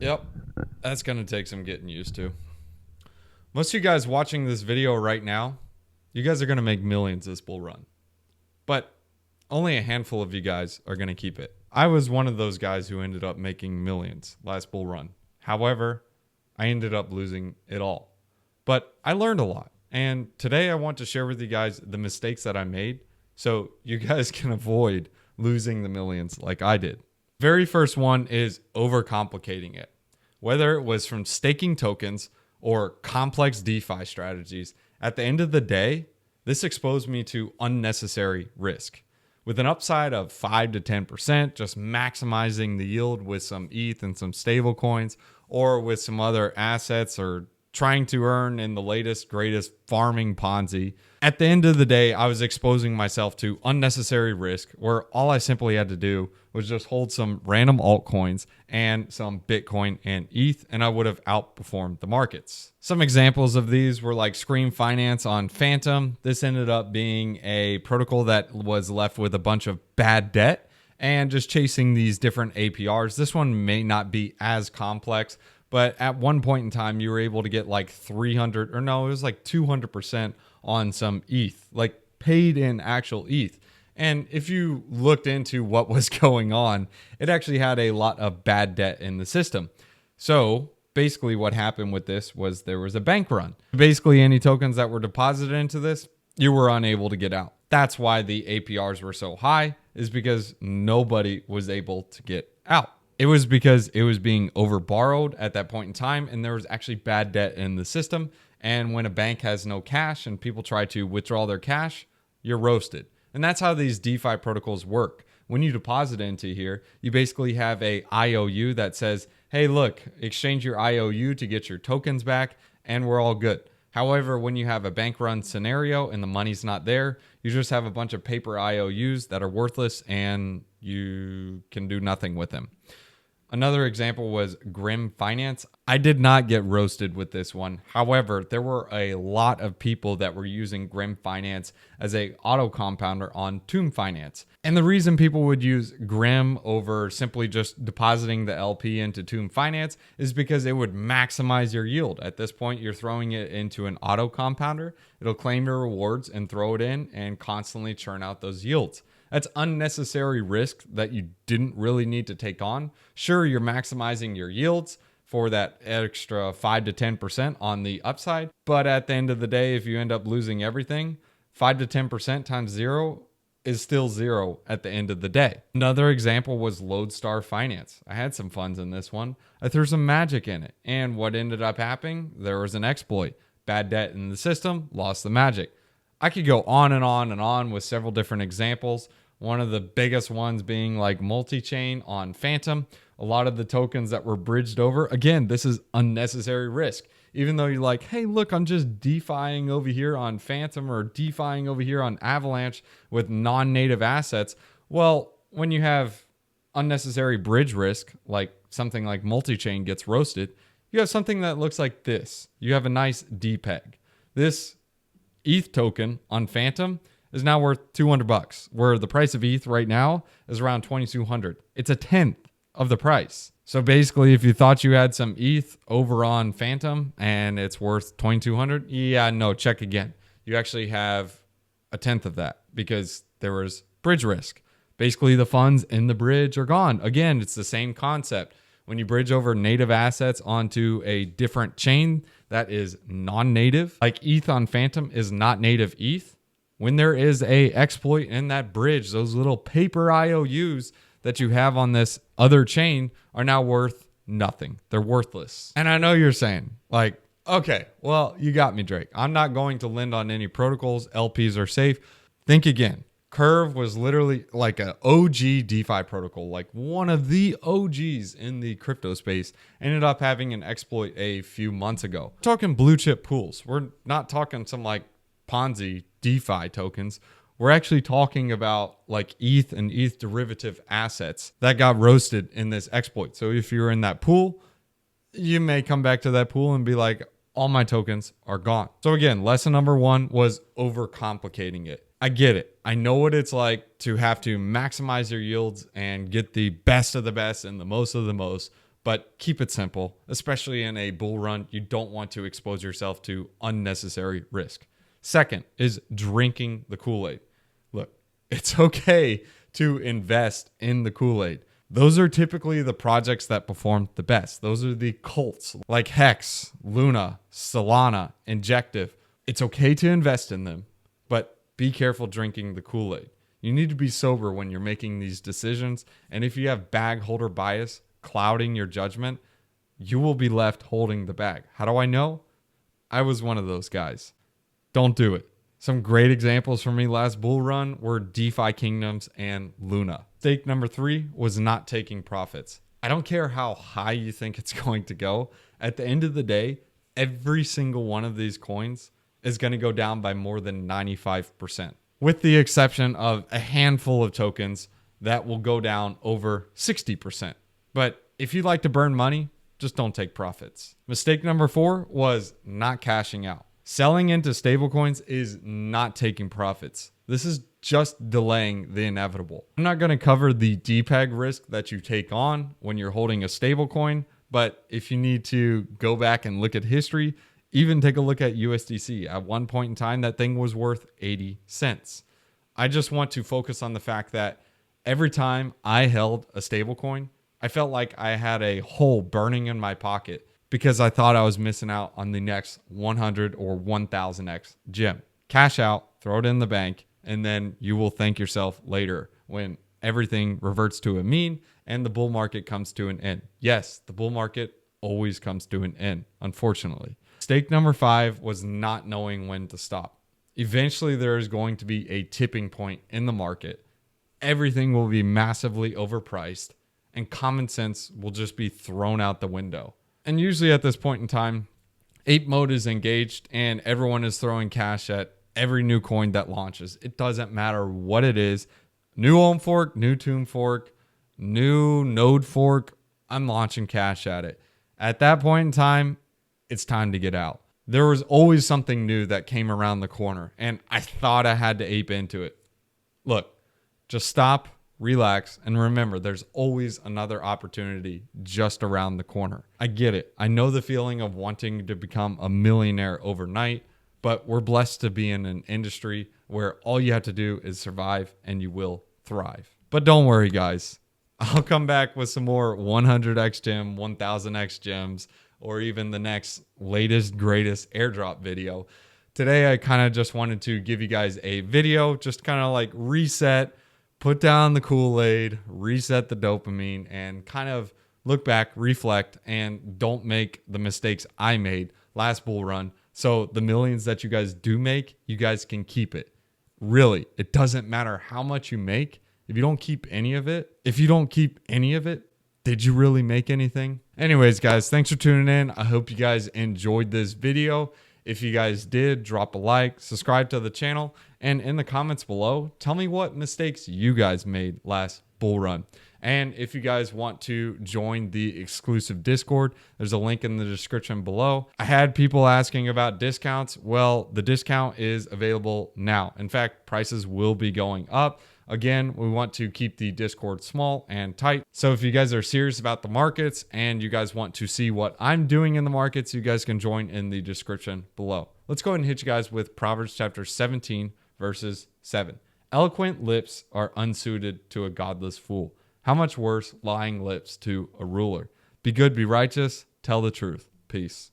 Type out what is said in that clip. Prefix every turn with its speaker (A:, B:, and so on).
A: Yep, that's going to take some getting used to. Most of you guys watching this video right now, you guys are going to make millions this bull run. But only a handful of you guys are going to keep it. I was one of those guys who ended up making millions last bull run. However, I ended up losing it all. But I learned a lot. And today I want to share with you guys the mistakes that I made so you guys can avoid losing the millions like I did. Very first one is overcomplicating it. Whether it was from staking tokens or complex DeFi strategies, at the end of the day, this exposed me to unnecessary risk. With an upside of 5 to 10%, just maximizing the yield with some ETH and some stable coins, or with some other assets, or trying to earn in the latest, greatest farming Ponzi. At the end of the day, I was exposing myself to unnecessary risk where all I simply had to do was just hold some random altcoins and some Bitcoin and ETH, and I would have outperformed the markets. Some examples of these were like Scream Finance on Phantom. This ended up being a protocol that was left with a bunch of bad debt and just chasing these different APRs. This one may not be as complex, but at one point in time, you were able to get like 300, or no, it was like 200% on some ETH, like paid in actual ETH. And if you looked into what was going on, it actually had a lot of bad debt in the system. So basically what happened with this was there was a bank run. Basically any tokens that were deposited into this, you were unable to get out. That's why the APRs were so high, is because nobody was able to get out. It was because it was being overborrowed at that point in time, and there was actually bad debt in the system. And when a bank has no cash and people try to withdraw their cash, you're roasted. And that's how these DeFi protocols work. When you deposit into here, you basically have a IOU that says, hey, look, exchange your IOU to get your tokens back, and we're all good. However, when you have a bank run scenario and the money's not there, you just have a bunch of paper IOUs that are worthless and you can do nothing with them. Another example was Grim Finance. I did not get roasted with this one. However, there were a lot of people that were using Grim Finance as a auto compounder on Tomb Finance. And the reason people would use Grim over simply just depositing the LP into Tomb Finance is because it would maximize your yield. At this point, you're throwing it into an auto compounder. It'll claim your rewards and throw it in and constantly churn out those yields. That's unnecessary risk that you didn't really need to take on. Sure, you're maximizing your yields for that extra 5 to 10% on the upside. But at the end of the day, if you end up losing everything, 5 to 10% times zero is still zero at the end of the day. Another example was Lodestar Finance. I had some funds in this one. I threw some magic in it. And what ended up happening? There was an exploit. Bad debt in the system, lost the magic. I could go on and on and on with several different examples. One of the biggest ones being like multi-chain on Phantom. A lot of the tokens that were bridged over. Again, this is unnecessary risk. Even though you're like, hey, look, I'm just DeFiing over here on Phantom or DeFiing over here on Avalanche with non-native assets. Well, when you have unnecessary bridge risk, like something like multi-chain gets roasted, you have something that looks like this. You have a nice DPEG. This ETH token on Phantom is now worth $200, where the price of ETH right now is around 2,200. It's a tenth of the price. So basically, if you thought you had some ETH over on Phantom and it's worth 2,200, yeah, no, check again. You actually have a tenth of that because there was bridge risk. Basically, the funds in the bridge are gone. Again, it's the same concept. When you bridge over native assets onto a different chain that is non-native, like ETH on Phantom is not native ETH. When there is a exploit in that bridge, those little paper IOUs that you have on this other chain are now worth nothing. They're worthless. And I know you're saying like, okay, well, you got me, Drake. I'm not going to lend on any protocols. LPs are safe. Think again. Curve was literally like an OG DeFi protocol, like one of the OGs in the crypto space, ended up having an exploit a few months ago. We're talking blue chip pools. We're not talking some like Ponzi DeFi tokens. We're actually talking about like ETH and ETH derivative assets that got roasted in this exploit. So if you're in that pool, you may come back to that pool and be like, all my tokens are gone. So again, lesson number one was overcomplicating it. I get it. I know what it's like to have to maximize your yields and get the best of the best and the most of the most. but keep it simple. Especially in a bull run, you don't want to expose yourself to unnecessary risk. Second is drinking the Kool-Aid. Look, it's okay to invest in the Kool-Aid. Those are typically the projects that perform the best. Those are the cults like Hex, Luna, Solana, Injective. It's okay to invest in them, but be careful drinking the Kool-Aid. You need to be sober when you're making these decisions. And if you have bag holder bias clouding your judgment, you will be left holding the bag. How do I know? I was one of those guys. Don't do it. Some great examples for me last bull run were DeFi Kingdoms and Luna. Mistake number 3 was not taking profits. I don't care how high you think it's going to go. At the end of the day, every single one of these coins is going to go down by more than 95%, with the exception of a handful of tokens that will go down over 60%. But if you like to burn money, just don't take profits. Mistake number 4 was not cashing out. Selling into stablecoins is not taking profits. This is just delaying the inevitable. I'm not going to cover the DPEG risk that you take on when you're holding a stablecoin, but if you need to go back and look at history, even take a look at USDC. At one point in time, that thing was worth 80 cents. I just want to focus on the fact that every time I held a stablecoin, I felt like I had a hole burning in my pocket because I thought I was missing out on the next 100 or 1000x gem. Cash out, throw it in the bank, and then you will thank yourself later when everything reverts to a mean and the bull market comes to an end. Yes, the bull market always comes to an end, unfortunately. Mistake number 5 was not knowing when to stop. Eventually, there is going to be a tipping point in the market. Everything will be massively overpriced, and common sense will just be thrown out the window. And usually at this point in time, ape mode is engaged and everyone is throwing cash at every new coin that launches. It doesn't matter what it is. New Ohm fork, new Tomb fork, new node fork. I'm launching cash at it. At that point in time, it's time to get out. There was always something new that came around the corner and I thought I had to ape into it. Look, just stop, relax, and remember there's always another opportunity just around the corner. I get it. I know the feeling of wanting to become a millionaire overnight, but we're blessed to be in an industry where all you have to do is survive and you will thrive. But don't worry, guys. I'll come back with some more 100x gem, 1000x gems, or even the next latest, greatest airdrop video. Today, I kind of just wanted to give you guys a video, just kind of like reset, put down the Kool-Aid, reset the dopamine, and kind of look back, reflect, and don't make the mistakes I made last bull run. So the millions that you guys do make, you guys can keep it. Really, it doesn't matter how much you make. If you don't keep any of it, did you really make anything? Anyways, guys, thanks for tuning in. I hope you guys enjoyed this video. If you guys did, drop a like, subscribe to the channel, and in the comments below, tell me what mistakes you guys made last bull run. And if you guys want to join the exclusive Discord, there's a link in the description below. I had people asking about discounts. Well, the discount is available now. In fact, prices will be going up. Again, we want to keep the Discord small and tight. So if you guys are serious about the markets and you guys want to see what I'm doing in the markets, you guys can join in the description below. Let's go ahead and hit you guys with Proverbs chapter 17, verses 7. Eloquent lips are unsuited to a godless fool. How much worse lying lips to a ruler? Be good, be righteous, tell the truth. Peace.